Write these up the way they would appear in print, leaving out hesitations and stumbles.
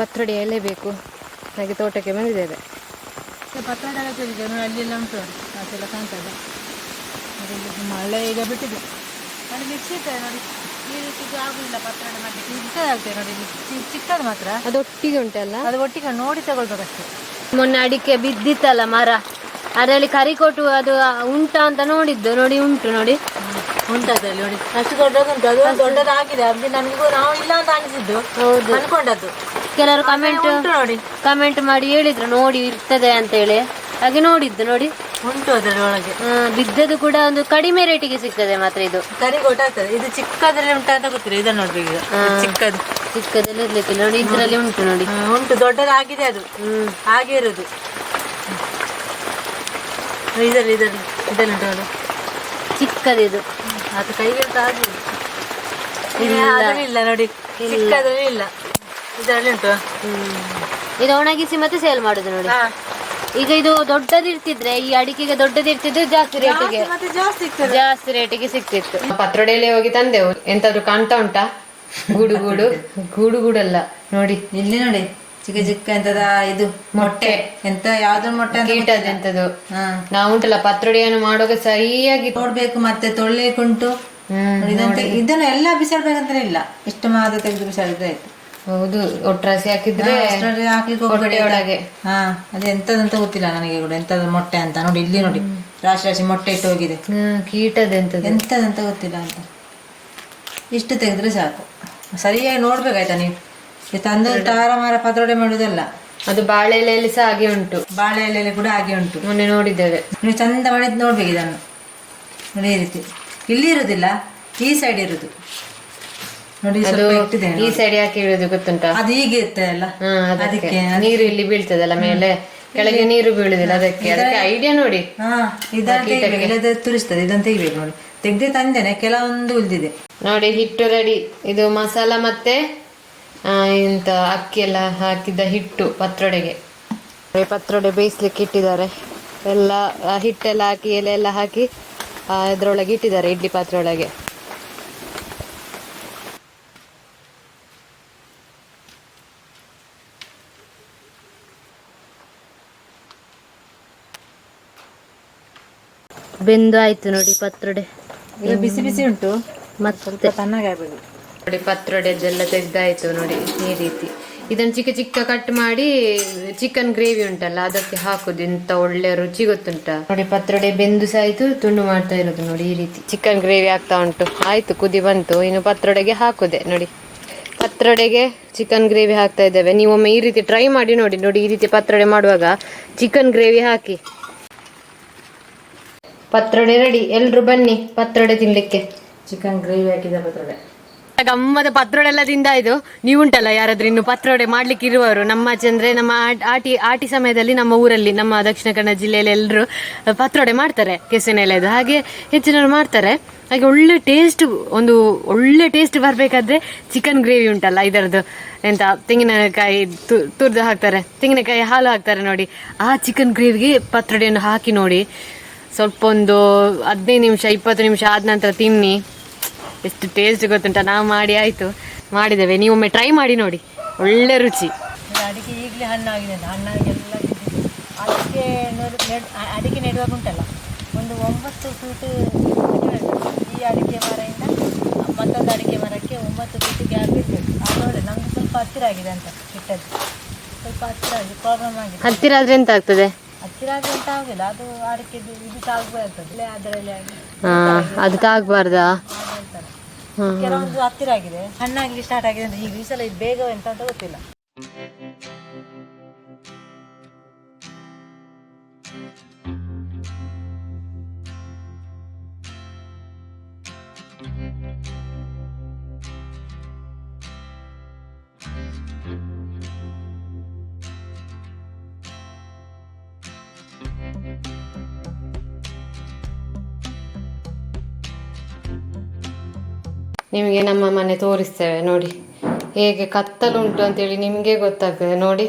ಪತ್ರೊಡೆ ಎಲೆ ಬೇಕು, ಹಾಗೆ ತೋಟಕ್ಕೆ ಬಂದಿದ್ದೇವೆ. ಪತ್ರೊಡೆ ಎಲ್ಲ ನೋಡಿ ಅಲ್ಲೆಲ್ಲ ಉಂಟು, ಅದೆಲ್ಲ ಕಾಣ್ತದೆ. ಮಳೆ ಈಗ ಬಿಟ್ಟಿದೆ ನೋಡಿ, ಮಿಕ್ಸಿ ಇರ್ತದೆ ನೋಡಿ, ಈ ರೀತಿ ಆಗುದಿಲ್ಲ ಪತ್ರೊಡೆ ಮಾಡಲಿಕ್ಕೆ. ಇರ್ತದೆ ಆಗ್ತದೆ ನೋಡಿ, ಚಿಕ್ಕದು ಮಾತ್ರ ಅದು ಒಟ್ಟಿಗೆ ಉಂಟಲ್ಲ, ಅದು ಒಟ್ಟಿಗೆ ನೋಡಿ ತಗೊಳ್ಬೇಕಷ್ಟೇ. ಮೊನ್ನೆ ಅಡಿಕೆ ಬಿದ್ದಿತ್ತಲ್ಲ ಮರ, ಅದರಲ್ಲಿ ಕರಿಕೋಟು ಅದು ಉಂಟಾ ಅಂತ ನೋಡಿದ್ದು, ನೋಡಿ ಉಂಟು, ನೋಡಿ ಉಂಟದ್ರಲ್ಲಿ ನೋಡಿ, ಅಷ್ಟು ದೊಡ್ಡದುಂಟು. ಅದು ದೊಡ್ಡದಾಗಿದೆ, ಅದು ನಮಗೂ ನಾವು ಇಲ್ಲ ಅಂತ ಅನಿಸಿದ್ದು, ಹೌದು ಅನ್ಕೊಂಡದ್ದು. ಕೆಲವರು ಕಮೆಂಟ್ ಮಾಡಿ ಹೇಳಿದ್ರು ನೋಡಿ ಇರ್ತದೆ ಅಂತ ಹೇಳಿ, ಹಾಗೆ ನೋಡಿದ್ದು ನೋಡಿ ಉಂಟು ಅದರ ಒಳಗೆ. ಬಿದ್ದದ್ದು ಕೂಡ ಒಂದು ಕಡಿಮೆ ರೇಟಿಗೆ ಸಿಗ್ತದೆ ಮಾತ್ರ. ಇದು ಕರಿಗೋಟ ಆಗ್ತದೆ, ಇದು ಚಿಕ್ಕದ್ರಲ್ಲಿ ಉಂಟು ಅಂತ ಗೊತ್ತಿಲ್ಲ. ಇದನ್ನ ನೋಡ್ಬೇಕು, ಚಿಕ್ಕದಲ್ಲಿ ಇರ್ಲಿಕ್ಕಿಲ್ಲ ನೋಡಿ, ಇದ್ರಲ್ಲಿ ಉಂಟು ನೋಡಿ, ಉಂಟು ದೊಡ್ಡದಾಗಿದೆ ಅದು. ಹಾಗೆ ಇರುದು ಇದರಲ್ಲಿ ಉಂಟು ಅದು ಚಿಕ್ಕದಿದು, ಅದು ಕೈಗಿಂತ ಆಗಿದೆ ಇಲ್ಲ ನೋಡಿ, ಚಿಕ್ಕದ್ರಲ್ಲಿ ಇಲ್ಲ, ಇದರಲ್ಲಿ ಉಂಟು. ಇದು ಒಣಗಿಸಿ ಮತ್ತೆ ಸೇಲ್ ಮಾಡುದು ನೋಡಿ. ಈಗ ಇದು ದೊಡ್ಡದಿರ್ತಿದ್ರೆ, ಈ ಅಡಿಕೆಗೆ ದೊಡ್ಡದಿರ್ತಿದ್ರೆ ಜಾಸ್ತಿ ರೇಟಿಗೆ ಸಿಕ್ತಿತ್ತು. ಪತ್ರೊಡೆಯಲ್ಲಿ ಹೋಗಿ ತಂದೆವು. ಎಂತಾದ್ರು ಕಾಣ್ತಾ ಉಂಟಾ? ಗೂಡುಗೂಡಲ್ಲ ನೋಡಿ, ಇಲ್ಲಿ ನೋಡಿ ಚಿಕ್ಕ ಚಿಕ್ಕ ಎಂತದ ಇದು ಮೊಟ್ಟೆ, ಎಂತ ಯಾವ್ದು ಮೊಟ್ಟೆ ಕೀಟದ ಎಂತದು. ನಾವು ಉಂಟಲ್ಲ ಪತ್ರೊಡೆಯನ್ನು ಮಾಡುವಾಗ ಸರಿಯಾಗಿ ನೋಡ್ಬೇಕು, ಮತ್ತೆ ತೊಳ್ಳಿಕುಂಟು. ಇದನ್ನು ಎಲ್ಲ ಬಿಸಾಡ್ಬೇಕಂತ ಇಲ್ಲ, ಇಷ್ಟು ಮಾತ್ರ ತೆಗೆದು ಬಿಸಾಡಿದ್ರೆ ಆಯ್ತು. ಹೌದು, ಒಟ್ರಾಸಿ ಹಾಕಿದ್ರೆ ಹಾಕಿ ಒಳಗೆ. ಅದು ಎಂತದಂತ ಗೊತ್ತಿಲ್ಲ ನನಗೆ ಕೂಡ, ಎಂತದ ಮೊಟ್ಟೆ ಅಂತ ನೋಡಿ. ಇಲ್ಲಿ ನೋಡಿ ರಾಶಿ ರಾಶಿ ಮೊಟ್ಟೆ ಇಟ್ಟು ಹೋಗಿದೆ. ಕೀಟದ ಎಂತದಂತ ಗೊತ್ತಿಲ್ಲ ಅಂತ. ಇಷ್ಟು ತೆಗೆದ್ರೆ ಸಾಕು. ಸರಿಯಾಗಿ ನೋಡ್ಬೇಕಾಯ್ತಾ ನೀವು. ತಂದು ಟಾರ ಮಾರ ಪತ್ರೊಡೆ ಮಾಡುದಲ್ಲ, ಅದು ಬಾಳೆ ಎಲೆಯಲ್ಲಿ ಸಹ ಹಾಗೆ ಉಂಟು. ಬಾಳೆ ಎಲೆಯಲ್ಲಿ ಕೂಡ ಹಾಗೆ ಉಂಟು, ಮೊನ್ನೆ ನೋಡಿದ್ದೇವೆ. ನೀವು ಚಂದ ಮಾಡಿದ್ ನೋಡ್ಬೇಕು ಇದನ್ನು ನೋಡಿ. ಈ ರೀತಿ ಇಲ್ಲಿ ಇರುದಿಲ್ಲ, ಈ ಸೈಡ್ ಇರುದು ನೋಡಿ. ಈ ಸೈಡ್ ಯಾಕೆ ಇರುದು ಗೊತ್ತುಂಟಾ? ಅದು ಹೀಗೆ ಇರ್ತದಲ್ಲ, ಅದಕ್ಕೆ ನೀರು ಇಲ್ಲಿ ಬೀಳ್ತದಲ್ಲ ಮೇಲೆ, ಕೆಳಗೆ ನೀರು ಬೀಳುದಿಲ್ಲ, ಅದಕ್ಕೆ ಐಡಿಯಾ ನೋಡಿ. ಇದನ್ನು ತುರಿಸ್ತದೆ, ಇದನ್ನು ತೆಗಿಬೇಕು ನೋಡಿ. ತೆಗ್ದೆ ತಂದೇನೆ, ಕೆಲವೊಂದು ಉಳಿದಿದೆ ನೋಡಿ. ಹಿಟ್ಟು ರೆಡಿ. ಇದು ಮಸಾಲ ಮತ್ತೆ ಇಂತ ಅಕ್ಕಿ ಎಲ್ಲ ಹಾಕಿದ್ದ ಹಿಟ್ಟು ಪತ್ರೊಡೆಗೆ. ಪತ್ರೊಡೆ ಬೇಯಿಸ್ಲಿಕ್ಕೆ ಇಟ್ಟಿದ್ದಾರೆ. ಎಲ್ಲ ಹಿಟ್ಟೆಲ್ಲ ಹಾಕಿ ಎಲೆ ಎಲ್ಲ ಹಾಕಿ ಇದ್ರೊಳಗೆ ಇಟ್ಟಿದ್ದಾರೆ, ಇಡ್ಲಿ ಪಾತ್ರೆ ಒಳಗೆ. ಬೆಂದು ಆಯ್ತು ನೋಡಿ ಪತ್ರೊಡೆ. ಬಿಸಿ ಬಿಸಿ ಉಂಟು, ಮತ್ತೆ ತಣ್ಣಗಾಗಬೇಕು ನೋಡಿ. ಪತ್ರೊಡೆದೆಲ್ಲ ತೆಗ್ದಾಯ್ತು ನೋಡಿ. ಈ ರೀತಿ ಇದನ್ನು ಚಿಕ್ಕ ಚಿಕ್ಕ ಕಟ್ ಮಾಡಿ ಚಿಕನ್ ಗ್ರೇವಿ ಉಂಟಲ್ಲ ಅದಕ್ಕೆ ಹಾಕುದು. ಇಂತ ಒಳ್ಳೆ ರುಚಿ ಗೊತ್ತುಂಟ ನೋಡಿ. ಪತ್ರೊಡೆ ಬೆಂದು ಸಾಯ್ತು, ತುಂಡು ಮಾಡ್ತಾ ಇರೋದು ನೋಡಿ. ಈ ರೀತಿ ಚಿಕನ್ ಗ್ರೇವಿ ಆಗ್ತಾ ಉಂಟು. ಆಯ್ತು, ಕುದಿ ಬಂತು. ಇನ್ನು ಪತ್ರೊಡೆಗೆ ಹಾಕುದೆ ನೋಡಿ. ಪತ್ರೊಡೆಗೆ ಚಿಕನ್ ಗ್ರೇವಿ ಹಾಕ್ತಾ ಇದ್ದೇವೆ. ನೀವೊಮ್ಮೆ ಈ ರೀತಿ ಟ್ರೈ ಮಾಡಿ ನೋಡಿ. ನೋಡಿ ಈ ರೀತಿ ಪತ್ರೊಡೆ ಮಾಡುವಾಗ ಚಿಕನ್ ಗ್ರೇವಿ ಹಾಕಿ. ಪತ್ರೊಡೆ ರೆಡಿ. ಎಲ್ರು ಬನ್ನಿ ಪತ್ರೊಡೆ ತಿನ್ಲಿಕ್ಕೆ. ಚಿಕನ್ ಗ್ರೇವಿ ಹಾಕಿದ ಪತ್ರೊಡೆ ಗಮ್ಮದ ಪತ್ರೊಡೆ ಎಲ್ಲ ತಿಂದಾಯ್ತು. ನೀವು ಉಂಟಲ್ಲ ಯಾರಾದ್ರೂ ಇನ್ನು ಪತ್ರೊಡೆ ಮಾಡ್ಲಿಕ್ಕೆ ಇರುವವರು, ನಮ್ಮ ಆಚೆ ಅಂದ್ರೆ ನಮ್ಮ ಆಟಿ ಸಮಯದಲ್ಲಿ ನಮ್ಮ ಊರಲ್ಲಿ, ನಮ್ಮ ದಕ್ಷಿಣ ಕನ್ನಡ ಜಿಲ್ಲೆಯಲ್ಲಿ ಎಲ್ಲರೂ ಪತ್ರೊಡೆ ಮಾಡ್ತಾರೆ, ಕೆಸುವಿನ ಎಲೆದು. ಹಾಗೆ ಹೆಚ್ಚಿನವರು ಮಾಡ್ತಾರೆ. ಹಾಗೆ ಒಳ್ಳೆ ಟೇಸ್ಟ್, ಒಂದು ಒಳ್ಳೆ ಟೇಸ್ಟ್ ಬರ್ಬೇಕಾದ್ರೆ ಚಿಕನ್ ಗ್ರೇವಿ ಉಂಟಲ್ಲ ಇದರದ್ದು, ಎಂತ ತೆಂಗಿನಕಾಯಿ ತುರ್ದು ಹಾಕ್ತಾರೆ, ತೆಂಗಿನಕಾಯಿ ಹಾಲು ಹಾಕ್ತಾರೆ ನೋಡಿ. ಆ ಚಿಕನ್ ಗ್ರೇವಿಗೆ ಪತ್ರೊಡೆಯನ್ನು ಹಾಕಿ ನೋಡಿ. ಸ್ವಲ್ಪ ಒಂದು 15 ನಿಮಿಷ 20 ನಿಮಿಷ ಆದ ನಂತರ ತಿನ್ನಿ, ಎಷ್ಟು ಟೇಸ್ಟ್ ಗೊತ್ತುಂಟ. ನಾವು ಮಾಡಿ ಆಯಿತು, ಮಾಡಿದ್ದೇವೆ. ನೀವೊಮ್ಮೆ ಟ್ರೈ ಮಾಡಿ ನೋಡಿ, ಒಳ್ಳೆ ರುಚಿ. ಅಡಿಕೆ ಈಗಲೇ ಹಣ್ಣಾಗಿದೆ, ಹಣ್ಣಾಗಿ ಎಲ್ಲ ಅಡಿಕೆ ನೆಡುವಾಗ ಉಂಟಲ್ಲ, ಒಂದು 9 ಫೀಟ್ ಈ ಅಡಿಕೆ ಮರದಿಂದ ಮತ್ತೊಂದು ಅಡಿಕೆ ಮರಕ್ಕೆ 9 ಫೀಟ್ ಗ್ಯಾಪ್ ಇರ್ತದೆ. ಆದರೆ ನಮ್ಗೆ ಸ್ವಲ್ಪ ಹತ್ತಿರ ಆಗಿದೆ ಅಂತ ಇಟ್ಟದ್ದು, ಸ್ವಲ್ಪ ಹತ್ತಿರ ಆಗಿದೆ, ಪ್ರಾಬ್ಲಮ್ ಆಗಿದೆ. ಹತ್ತಿರ ಆದರೆ ಎಂತ ಆಗ್ತದೆ? ಹತ್ತಿರ ಆದರೆ ಎಂತ ಆಗುದಿಲ್ಲ, ಅದು ಅಡಿಕೆದು ಇದು ತಾಗ್ಬಾರ್ತದೆ, ಅದರಲ್ಲಿ ಅದು ತಾಗಬಾರ್ದಾ? ಕೆಲವೊಂದು ಹತ್ತಿರ ಆಗಿದೆ, ಹಣ್ಣಾಗಿ ಸ್ಟಾರ್ಟ್ ಆಗಿದೆ ಅಂತ. ಈಗ ಈ ಸಲ ಇದು ಬೇಗ ಎಂತ ಅಂತ ಗೊತ್ತಿಲ್ಲ. ನಿಮಗೆ ನಮ್ಮ ಮನೆ ತೋರಿಸ್ತೇವೆ ನೋಡಿ, ಹೇಗೆ ಕತ್ತಲುಂಟು ಅಂತೇಳಿ ನಿಮಗೆ ಗೊತ್ತಾಗ್ತದೆ ನೋಡಿ.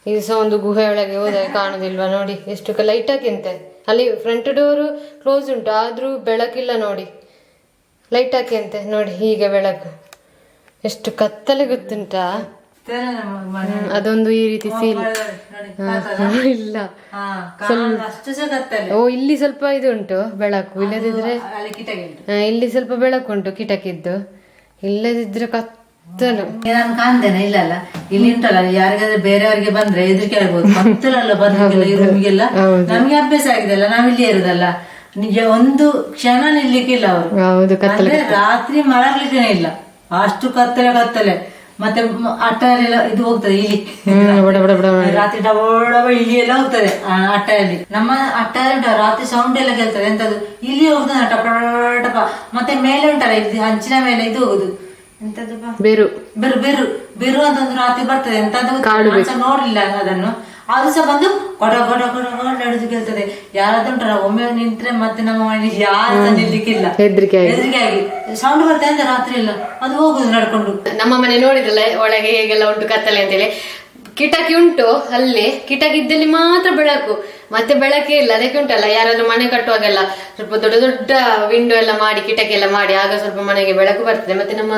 ಇದು ಸಹ ಒಂದು ಗುಹೆಯೊಳಗೆ ಹೋದಾಗ ಕಾಣುದಿಲ್ವಾ ನೋಡಿ, ಎಷ್ಟು ಲೈಟ್ ಹಾಕಿಂತೆ. ಅಲ್ಲಿ ಫ್ರಂಟ್ ಡೋರು ಕ್ಲೋಸ್ ಉಂಟು, ಆದರೂ ಬೆಳಕಿಲ್ಲ ನೋಡಿ. ಲೈಟ್ ಹಾಕಿ ಅಂತೆ ನೋಡಿ, ಹೀಗೆ ಬೆಳಕು. ಎಷ್ಟು ಕತ್ತಲೆ ಗೊತ್ತುಂಟಾ? ಅದೊಂದು ಈ ರೀತಿ ಸೀಲ್ ಇಲ್ಲ ಅಷ್ಟು ಸಹ ಕತ್ತಲೆ. ಓ ಇಲ್ಲಿ ಸ್ವಲ್ಪ ಇದು ಉಂಟು ಬೆಳಕು, ಇಲ್ಲದಿದ್ರೆ ಇಲ್ಲಿ ಸ್ವಲ್ಪ ಬೆಳಕುಂಟು ಕಿಟಕಿದ್ದು, ಇಲ್ಲದಿದ್ರೆ ಕತ್ತಲು. ನಾನು ಕಾಣ್ತೇನೆ ಇಲ್ಲಲ್ಲ, ಇಲ್ಲಿ ಉಂಟಲ್ಲ ಯಾರಿಗಾದ್ರೆ ಬೇರೆಯವರಿಗೆ ಬಂದ್ರೆ ಹೆದರಿಕೆ ಆಗ್ಬೋದು, ಕತ್ತಲಲ್ಲ ಬಂದಿಲ್ಲ ಈ ರೂಮಿಗೆಲ್ಲ. ನಮ್ಗೆ ಅಭ್ಯಾಸ ಆಗಿದೆ ಅಲ್ಲ, ನಾವಿಲ್ಲೇ ಇರುದಲ್ಲ, ನಿಜ ಒಂದು ಕ್ಷಣ ನಿಲ್ಲಿಕ್ಕಿಲ್ಲ ಅವರು. ಹೌದು, ಅಂದ್ರೆ ರಾತ್ರಿ ಮಲಗ್ಲಿಕ್ಕೇನೆ ಇಲ್ಲ, ಅಷ್ಟು ಕತ್ತಲೆ. ಮತ್ತೆ ಅಟ್ಟ ಎಲ್ಲ ಇದು ಹೋಗ್ತದೆ ಇಲಿ, ರಾತ್ರಿ ಡಬ ಇಲಿ ಎಲ್ಲ ಹೋಗ್ತದೆ ಅಟ್ಟೆಯಲ್ಲಿ. ನಮ್ಮ ಅಟ್ಟೆಯಲ್ಲಿ ಉಂಟ ರಾತ್ರಿ ಸೌಂಡ್ ಎಲ್ಲ ಕೇಳ್ತದೆ, ಎಂತದ್ದು ಇಲಿ ಹೋಗ್ತದೆ ಟಪ ಟಪ. ಮತ್ತೆ ಮೇಲೆ ಉಂಟಲ್ಲ ಇದು ಹಂಚಿನ ಮೇಲೆ ಇದು ಹೋಗುದು ಎಂತದ್ದು ಬೇರು ಬೇರು ಅಂತ ಒಂದು ರಾತ್ರಿ ಬರ್ತದೆ, ಎಂತದ್ದು ನೋಡ್ಲಿಲ್ಲ ಅದನ್ನು. ಅದು ಸಹ ಬಂದು ಕೊಡ ಕೊಡ ಕೊಡ ಕೊಡ ಹಿಡಿದು ಕೇಳ್ತದೆ. ಯಾರಾದ್ರೂ ಉಂಟಲ್ಲ ಒಮ್ಮೆ ನಿಂತ್ರೆ ಮತ್ತೆ ನಮ್ಮ ಮನೆಗೆ ಯಾರು ನಿಲ್ಲಿಕ್ಕಿಲ್ಲ, ಹೆದರಿಕೆ ಆಗಿ ಸೌಂಡ್ ಬರ್ತದೆ ಅಂತ ರಾತ್ರಿ ಇಲ್ಲ, ಅದು ಹೋಗುದು ನಡ್ಕೊಂಡು. ನಮ್ಮ ಮನೆ ನೋಡಿದ್ರಲ್ಲ ಒಳಗೆ ಹೇಗೆಲ್ಲ ಉಂಟು ಕತ್ತಲೆ ಅಂತೇಳಿ. ಕಿಟಕಿ ಉಂಟು, ಅಲ್ಲಿ ಕಿಟಕಿ ಇದ್ದಲ್ಲಿ ಮಾತ್ರ ಬೆಳಕು, ಮತ್ತೆ ಬೆಳಕೇ ಇಲ್ಲ. ಅದಕ್ಕೆ ಉಂಟಲ್ಲ ಯಾರಾದ್ರೂ ಮನೆ ಕಟ್ಟುವಾಗೆಲ್ಲ ಸ್ವಲ್ಪ ದೊಡ್ಡ ದೊಡ್ಡ ವಿಂಡೋ ಎಲ್ಲ ಮಾಡಿ, ಕಿಟಕಿ ಎಲ್ಲ ಮಾಡಿ, ಆಗ ಸ್ವಲ್ಪ ಮನೆಗೆ ಬೆಳಕು ಬರ್ತದೆ. ಮತ್ತೆ ನಮ್ಮ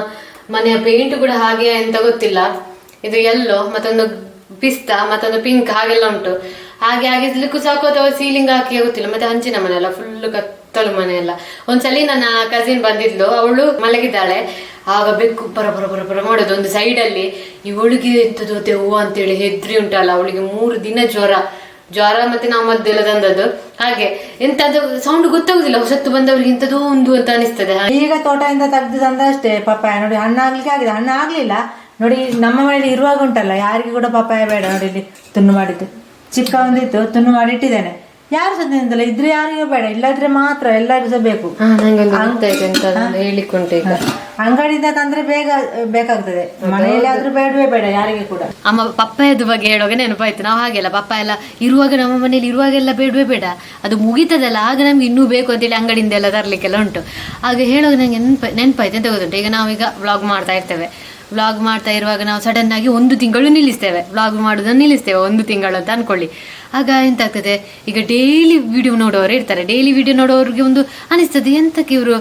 ಮನೆಯ ಪೇಂಟ್ ಕೂಡ ಹಾಗೆ ಅಂತ ಗೊತ್ತಿಲ್ಲ, ಇದು ಎಲ್ಲೋ ಮತ್ತೊಂದು ಪಿಸ್ತಾ ಮತ್ತೊಂದು ಪಿಂಕ್ ಹಾಗೆಲ್ಲ ಉಂಟು. ಹಾಗೆ ಆಗಿರ್ಲಿಕ್ಕೂ ಸಾಕು ಅಥವಾ ಸೀಲಿಂಗ್ ಹಾಕಿ ಗೊತ್ತಿಲ್ಲ. ಮತ್ತೆ ಹಂಚಿನ ಮನೆ ಅಲ್ಲ, ಫುಲ್ ಕತ್ತಲು ಮನೆ ಎಲ್ಲ. ಒಂದ್ಸಲಿ ನನ್ನ ಕಸಿನ್ ಬಂದಿದ್ಲು, ಅವಳು ಮಲಗಿದ್ದಾಳೆ, ಆಗ ಬೆಕ್ಕು ಪರ ಪರ ಪರ ಪರ ಮಾಡೋದು ಒಂದು ಸೈಡ್ ಅಲ್ಲಿ. ಇವಳಿಗೆ ಎಂತದ್ದು ದೆವ್ವ ಅಂತೇಳಿ ಹೆದ್ರಿ ಉಂಟಲ್ಲ, ಅವಳಿಗೆ 3 ದಿನ ಜ್ವರ ಮತ್ತೆ ನಾವು ಮದ್ದೆಲ್ಲ ತಂದದ್ದು. ಹಾಗೆ ಎಂತದ್ದು ಸೌಂಡ್ ಗೊತ್ತಾಗುದಿಲ್ಲ, ಹೊಸತ್ತು ಬಂದವ್ರಿಗೆ ಇಂಥದ್ದು ಒಂದು ಅಂತ ಅನಿಸ್ತದೆ. ಈಗ ತೋಟದಿಂದ ತೆಗ್ದು ತಂದಷ್ಟೇ ಪಪ್ಪಾಯ ನೋಡಿ, ಹಣ್ಣಾಗ್ಲಿಕ್ಕೆ ಆಗಿದೆ, ಹಣ್ಣು ಆಗ್ಲಿಲ್ಲ ನೋಡಿ. ನಮ್ಮ ಮನೇಲಿ ಇರುವಾಗ ಉಂಟಲ್ಲ ಯಾರಿಗೂ ಕೂಡ ಪಪ್ಪಾಯ ಬೇಡ ನೋಡಿ, ಇಲ್ಲಿ ತುಂಡು ಮಾಡಿದ್ದು ಚಿಕ್ಕ ಒಂದಿತ್ತು, ತುಂಡು ಮಾಡಿ ಇಟ್ಟಿದ್ದೇನೆ. ಯಾರು ಸಹ ತಿಂತಲ್ಲ, ಇದ್ರೆ ಯಾರಿಗೂ ಬೇಡ, ಇಲ್ಲದ್ರೆ ಮಾತ್ರ ಎಲ್ಲರಿಗೂ ಸಹ ಬೇಕು. ಅಂಗಡಿಯಿಂದ ತಂದ್ರೆ ಬೇಗ ಬೇಕಾಗ್ತದೆ, ಮನೆಯಲ್ಲಿ ಆದ್ರೂ ಬೇಡವೇ ಬೇಡ ಯಾರಿಗೆ ಕೂಡ. ಅಮ್ಮ ಪಪ್ಪಾಯದ ಬಗ್ಗೆ ಹೇಳುವಾಗ ನೆನಪಾಯ್ತು. ನಾವು ಹಾಗೆಲ್ಲ ಪಪ್ಪಾಯ ಎಲ್ಲ ಇರುವಾಗ ನಮ್ಮ ಮನೇಲಿ ಇರುವಾಗೆಲ್ಲ ಬೇಡವೇ ಬೇಡ, ಅದು ಮುಗಿತದಲ್ಲ ಆಗ ನಮ್ಗೆ ಇನ್ನೂ ಬೇಕು ಅಂತೇಳಿ ಅಂಗಡಿಯಿಂದ ಎಲ್ಲ ತರ್ಲಿಕ್ಕೆಲ್ಲ ಉಂಟು. ಹಾಗೆ ಹೇಳುವಾಗ ನಂಗೆ ನೆನಪಾಯ್ತು. ಅಂತ ಗೊತ್ತುಂಟು, ಈಗ ನಾವೀಗ ವ್ಲಾಗ್ ಮಾಡ್ತಾ ಇರ್ತೇವೆ, ವ್ಲಾಗ್ ಮಾಡ್ತಾ ಇರುವಾಗ ನಾವು ಸಡನ್ ಆಗಿ 1 ತಿಂಗಳು ನಿಲ್ಲಿಸ್ತೇವೆ, ವ್ಲಾಗ್ ಮಾಡೋದನ್ನು ನಿಲ್ಲಿಸ್ತೇವೆ 1 ತಿಂಗಳು ಅಂತ ಅನ್ಕೊಳ್ಳಿ. ಆಗ ಎಂತಾಗ್ತದೆ, ಈಗ ಡೈಲಿ ವಿಡಿಯೋ ನೋಡೋರು ಇರ್ತಾರೆ, ಡೈಲಿ ವಿಡಿಯೋ ನೋಡೋರಿಗೆ ಒಂದು ಅನಿಸ್ತದೆ, ಎಂತಕ್ಕೆ ಇವರು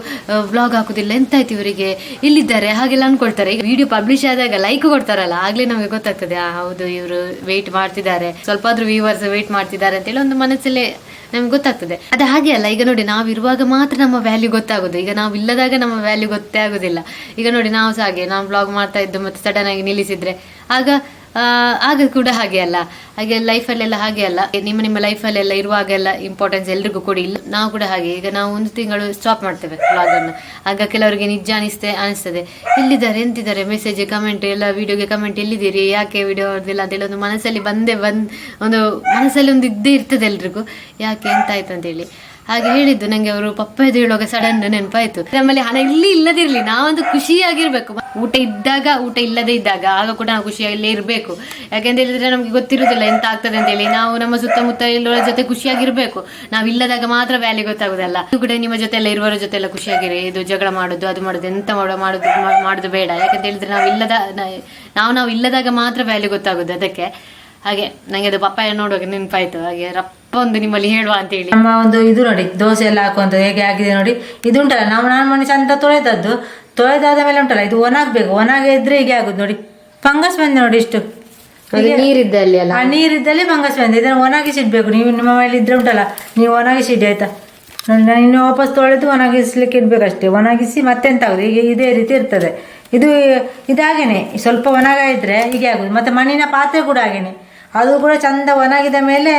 ವ್ಲಾಗ್ ಹಾಕುದಿಲ್ಲ, ಎಂತಾಯ್ತು ಇವರಿಗೆ, ಇಲ್ಲಿದ್ದಾರೆ ಹಾಗೆಲ್ಲ ಅನ್ಕೊಳ್ತಾರೆ. ಈಗ ವಿಡಿಯೋ ಪಬ್ಲಿಷ್ ಆದಾಗ ಲೈಕ್ ಕೊಡ್ತಾರಲ್ಲ, ಆಗ್ಲೇ ನಮಗೆ ಗೊತ್ತಾಗ್ತದೆ, ಹೌದು ಇವರು ವೆಯ್ಟ್ ಮಾಡ್ತಿದ್ದಾರೆ, ಸ್ವಲ್ಪ ಆದ್ರೂ ವ್ಯೂವರ್ಸ್ ವೆಯ್ಟ್ ಮಾಡ್ತಿದ್ದಾರೆ ಅಂತೇಳಿ ಒಂದು ಮನಸ್ಸಲ್ಲೇ ನಮ್ಗೆ ಗೊತ್ತಾಗ್ತದೆ. ಅದು ಹಾಗೆ ಅಲ್ಲ, ಈಗ ನೋಡಿ ನಾವು ಇರುವಾಗ ಮಾತ್ರ ನಮ್ಮ ವ್ಯಾಲ್ಯೂ ಗೊತ್ತಾಗೋದು, ಈಗ ನಾವು ಇಲ್ಲದಾಗ ನಮ್ಮ ವ್ಯಾಲ್ಯೂ ಗೊತ್ತೇ ಆಗೋದಿಲ್ಲ. ಈಗ ನೋಡಿ ನಾವು ಸಹ ಹಾಗೆ, ನಾವು ವ್ಲಾಗ್ ಮಾಡ್ತಾ ಇದ್ದು ಮತ್ತೆ ಸಡನ್ ಆಗಿ ನಿಲ್ಲಿಸಿದ್ರೆ ಆಗ ಕೂಡ ಹಾಗೆ ಅಲ್ಲ. ಹಾಗೆ ಲೈಫಲ್ಲೆಲ್ಲ ಹಾಗೆ ಅಲ್ಲ, ನಿಮ್ಮ ಲೈಫಲ್ಲೆಲ್ಲ ಇರುವಾಗೆಲ್ಲ ಇಂಪಾರ್ಟೆನ್ಸ್ ಎಲ್ರಿಗೂ ಕೊಡಿ. ಇಲ್ಲ ನಾವು ಕೂಡ ಹಾಗೆ, ಈಗ ನಾವು 1 ತಿಂಗಳು ಸ್ಟಾಪ್ ಮಾಡ್ತೇವೆ ವ್ಲಾಗನ್ನು, ಆಗ ಕೆಲವರಿಗೆ ನಿಜ ಅನಿಸ್ತದೆ, ಎಲ್ಲಿದ್ದಾರೆ ಎಂತಿದ್ದಾರೆ, ಮೆಸೇಜ್ ಕಮೆಂಟ್ ಎಲ್ಲ, ವಿಡಿಯೋಗೆ ಕಮೆಂಟ್ ಎಲ್ಲಿದ್ದೀರಿ, ಯಾಕೆ ವಿಡಿಯೋ ಹೊಡೆದಿಲ್ಲ ಅಂತೇಳಿ ಒಂದು ಮನಸ್ಸಲ್ಲಿ ಒಂದು ಮನಸ್ಸಲ್ಲಿ ಒಂದು ಇದ್ದೇ ಇರ್ತದೆ ಎಲ್ರಿಗೂ, ಯಾಕೆ ಎಂತಾಯ್ತು ಅಂತೇಳಿ. ಹಾಗೆ ಹೇಳಿದ್ದು ನಂಗೆ ಅವರು ಪಪ್ಪಾಯದು ಹೇಳುವಾಗ ಸಡನ್ ನೆನಪಾಯ್ತು. ನಮ್ಮಲ್ಲಿ ಹಣ ಇಲ್ಲದಿರ್ಲಿ, ನಾವೊಂದು ಖುಷಿಯಾಗಿರ್ಬೇಕು. ಊಟ ಇದ್ದಾಗ, ಊಟ ಇಲ್ಲದೆ ಇದ್ದಾಗ ಆಗ ಕೂಡ ನಾವು ಖುಷಿಯಾಗಲ್ಲೇ ಇರಬೇಕು. ಯಾಕೆಂತ ಹೇಳಿದ್ರೆ ನಮ್ಗೆ ಗೊತ್ತಿರುವುದಿಲ್ಲ ಎಂತ ಆಗ್ತದೆ ಅಂತೇಳಿ. ನಾವು ನಮ್ಮ ಸುತ್ತಮುತ್ತ ಇಲ್ಲವರ ಜೊತೆ ಖುಷಿಯಾಗಿರ್ಬೇಕು, ನಾವು ಇಲ್ಲದಾಗ ಮಾತ್ರ ವ್ಯಾಲ್ಯೂ ಗೊತ್ತಾಗುದಲ್ಲ. ಇದು ಕೂಡ ನಿಮ್ಮ ಜೊತೆ ಎಲ್ಲ ಇರುವವರ ಜೊತೆ ಎಲ್ಲ ಖುಷಿಯಾಗಿರಿ. ಇದು ಜಗಳ ಮಾಡೋದು, ಅದು ಮಾಡೋದು, ಎಂತ ಮಾಡೋದು ಬೇಡ. ಯಾಕಂತ ಹೇಳಿದ್ರೆ ನಾವು ಇಲ್ಲದಾಗ ಮಾತ್ರ ವ್ಯಾಲ್ಯೂ ಗೊತ್ತಾಗುದು. ಅದಕ್ಕೆ ಹಾಗೆ ನಂಗೆ ಅದು ಪಪ್ಪಾಯ ನೋಡುವಾಗ ನೆನಪಾಯ್ತು. ಹಾಗೆ ರಪ್ಪ ಒಂದು ನಿಮ್ಮಲ್ಲಿ ಹೇಳುವ ಅಂತ ಹೇಳಿ. ನಮ್ಮ ಒಂದು ಇದು ನೋಡಿ, ದೋಸೆ ಎಲ್ಲ ಹಾಕುವಂತ ಹೇಗೆ ಆಗಿದೆ ನೋಡಿ. ಇದು ಉಂಟಲ್ಲ, ನಾನು ಮನೆ ಚಂದ ತೊಳೆದಾದ ಮೇಲೆ ಉಂಟಲ್ಲ, ಇದು ಒಣಗ್ಬೇಕು. ಒಣಗಿದ್ರೆ ಹೀಗೆ ಆಗುದು ನೋಡಿ, ಫಂಗಸ್ ಬಂದೆ ನೋಡಿ ಇಷ್ಟು. ನೀರಿದ್ದಲ್ಲಿ ಅಲ್ಲ, ಆ ನೀರಿದ್ದಲ್ಲಿ ಫಂಗಸ್ ಬಂದೆ. ಇದನ್ನು ಒಣಗಿಸಿಡ್ಬೇಕು. ನೀವು ನಿಮ್ಮ ಮನೇಲಿ ಇದ್ರೆ ಉಂಟಲ್ಲ, ನೀವು ಒಣಗಿಸಿಡಿ ಆಯ್ತಾ. ನಾನು ಇನ್ನು ವಾಪಸ್ ತೊಳೆದು ಒಣಗಿಸ್ಲಿಕ್ಕೆ ಇಡ್ಬೇಕಷ್ಟೇ. ಒಣಗಿಸಿ ಮತ್ತೆಂತ ಆಗುದು, ಈಗ ಇದೇ ರೀತಿ ಇರ್ತದೆ. ಇದಾಗೇನೆ ಸ್ವಲ್ಪ ಒಣಗಿದ್ರೆ ಹೀಗೆ ಆಗುದು. ಮತ್ತೆ ಮಣ್ಣಿನ ಪಾತ್ರೆ ಕೂಡ ಹಾಗೇನೆ, ಅದು ಕೂಡ ಚಂದ ಒಣಗಿದ ಮೇಲೆ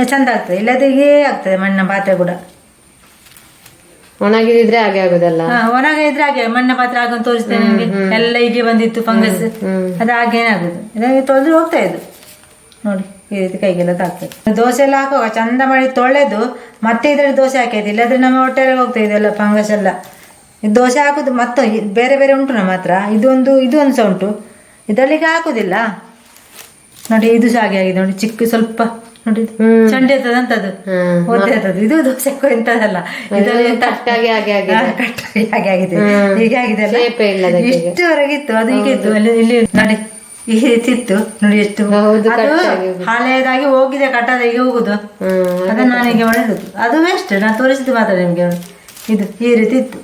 ಚಂದ ಆಗ್ತದೆ, ಇಲ್ಲದೆ ಹೀಗೆ ಆಗ್ತದೆ ಮಣ್ಣಿನ ಪಾತ್ರೆ ಕೂಡ. ಒಣಗಿದ್ರೆ ಹಾಗೆ ಆಗುದಲ್ಲ, ಒಣಗಿದ್ರೆ ಹಾಗೆ ಮಣ್ಣಿನ ಪಾತ್ರೆ ಆಗ ತೋರಿಸ್ತೇನೆ ನಿಮಗೆ. ಎಲ್ಲ ಹೀಗೆ ಬಂದಿತ್ತು ಫಂಗಸ್, ಅದು ಹಾಗೇನೆ ಆಗುದು. ಇದಕ್ಕೆ ತೊಳೆದ್ರೆ ಹೋಗ್ತಾ ಇದ್ದು ನೋಡಿ, ಈ ರೀತಿ ಕೈಗೆಲ್ಲ ತಾಗ್ತದೆ. ದೋಸೆ ಎಲ್ಲ ಹಾಕುವಾಗ ಚಂದ ಮಾಡಿ ತೊಳೆದು ಮತ್ತೆ ಇದರಲ್ಲಿ ದೋಸೆ ಹಾಕೈತಿ, ಇಲ್ಲಾದ್ರೆ ನಮ್ಮ ಹೊಟ್ಟೆಗೆ ಹೋಗ್ತಾ ಇದೆಲ್ಲ ಫಂಗಸ್ ಎಲ್ಲ. ಇದು ದೋಸೆ ಹಾಕುದು ಮತ್ತೆ ಬೇರೆ ಬೇರೆ ಉಂಟು ನಮ್ಮ ಹತ್ರ. ಇದೊಂದು ಸಹ ಉಂಟು, ಇದರಲ್ಲಿಗೆ ಹಾಕುದಿಲ್ಲ ನೋಡಿ. ಇದು ಸಹ ಹಾಗೆ ಆಗಿದೆ ನೋಡಿ, ಚಿಕ್ಕ ಸ್ವಲ್ಪ ನೋಡಿ ಚಂಡಿ ಇರ್ತದೆ ಅಂತದ್ದು, ಒದ್ದೆ ಇರ್ತದೆ. ಇದು ದೋಸೆ ಎಂತದಲ್ಲ, ಇದರಲ್ಲಿ ಹಾಗೆ ಆಗಿದೆ, ಹೀಗೆ ಆಗಿದೆ ಅಲ್ಲ. ಇಷ್ಟುವರೆಗಿತ್ತು, ಅದು ಹೀಗೆ ಇತ್ತು. ಇಲ್ಲಿ ನೋಡಿ ಈ ರೀತಿ ಇತ್ತು ನೋಡಿ, ಎಷ್ಟು ಹಳೆಯದಾಗಿ ಹೋಗಿದೆ, ಕಟ್ಟದ ಹೀಗೆ ಹೋಗುದು. ಅದನ್ನ ನಾನು ಹೀಗೆ ಮಾಡಿರುದು, ಅದು ವೇಸ್ಟ್. ನಾನು ತೋರಿಸಿದ್ದು ಮಾತ್ರ ನಿಮ್ಗೆ. ಇದು ಈ ರೀತಿ ಇತ್ತು.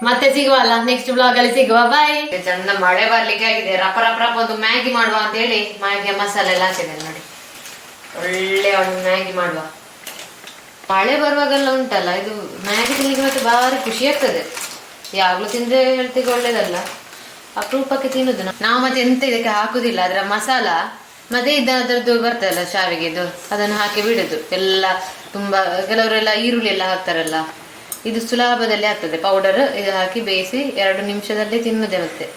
ಮತ್ತೆ ಸಿಗುವಲ್ಲ, ನೆಕ್ಸ್ಟ್ ಬ್ಲಾಗ್ ಅಲ್ಲಿ ಸಿಗುವ. ಬಾಯ್. ಚಂದ ಮಳೆ ಬರ್ಲಿಕ್ಕೆ ಆಗಿದೆ. ರಪ ರಪ ರಪ ಒಂದು ಮ್ಯಾಗಿ ಮಾಡುವ ಅಂತ ಹೇಳಿ ಮ್ಯಾಗಿ ಮಸಾಲೆ ಎಲ್ಲ ಹಾಕಿದೆ ನೋಡಿ. ಒಳ್ಳೆ ಒಂದು ಮ್ಯಾಗಿ ಮಾಡುವ. ಮಳೆ ಬರುವಾಗೆಲ್ಲ ಉಂಟಲ್ಲ ಇದು ಮ್ಯಾಗಿ ತಿನ್ಲಿಕ್ಕೆ ಮತ್ತೆ ಭಾರಿ ಖುಷಿ ಆಗ್ತದೆ. ಯಾವಾಗ್ಲೂ ತಿಂದ್ರೆ ಹೆಲ್ತಿಗೆ ಒಳ್ಳೇದಲ್ಲ, ಅಪರೂಪಕ್ಕೆ ತಿನ್ನುದು ನಾವು. ಮತ್ತೆ ಎಂತ ಇದಕ್ಕೆ ಹಾಕುದಿಲ್ಲ, ಅದರ ಮಸಾಲ ಮತ್ತೆ ಅದರದ್ದು ಬರ್ತದಲ್ಲ ಶಾವಿಗೆದು, ಅದನ್ನು ಹಾಕಿ ಬಿಡುದು ಎಲ್ಲ. ತುಂಬಾ ಕೆಲವರೆಲ್ಲ ಈರುಳ್ಳಿ ಎಲ್ಲ ಹಾಕ್ತಾರಲ್ಲ, ಇದು ಸುಲಭದಲ್ಲಿ ಆಗ್ತದೆ. ಪೌಡರ್ ಇದು ಹಾಕಿ ಬೇಯಿಸಿ 2 ನಿಮಿಷದಲ್ಲಿ ತಿನ್ನುದೇ. ಮತ್ತೆ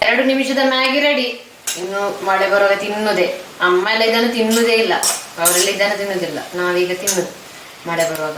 2 ನಿಮಿಷದ ಮ್ಯಾಗಿ ರೆಡಿ. ಇನ್ನು ಮಳೆ ಬರುವಾಗ ತಿನ್ನುದೇ. ಅಮ್ಮ ಎಲ್ಲ ಇದನ್ನು ತಿನ್ನುದೇ ಇಲ್ಲ, ಅವರೆಲ್ಲ ಇದನ್ನು ತಿನ್ನುದಿಲ್ಲ. ನಾವೀಗ ತಿನ್ನುದು ಮಳೆ ಬರುವಾಗ.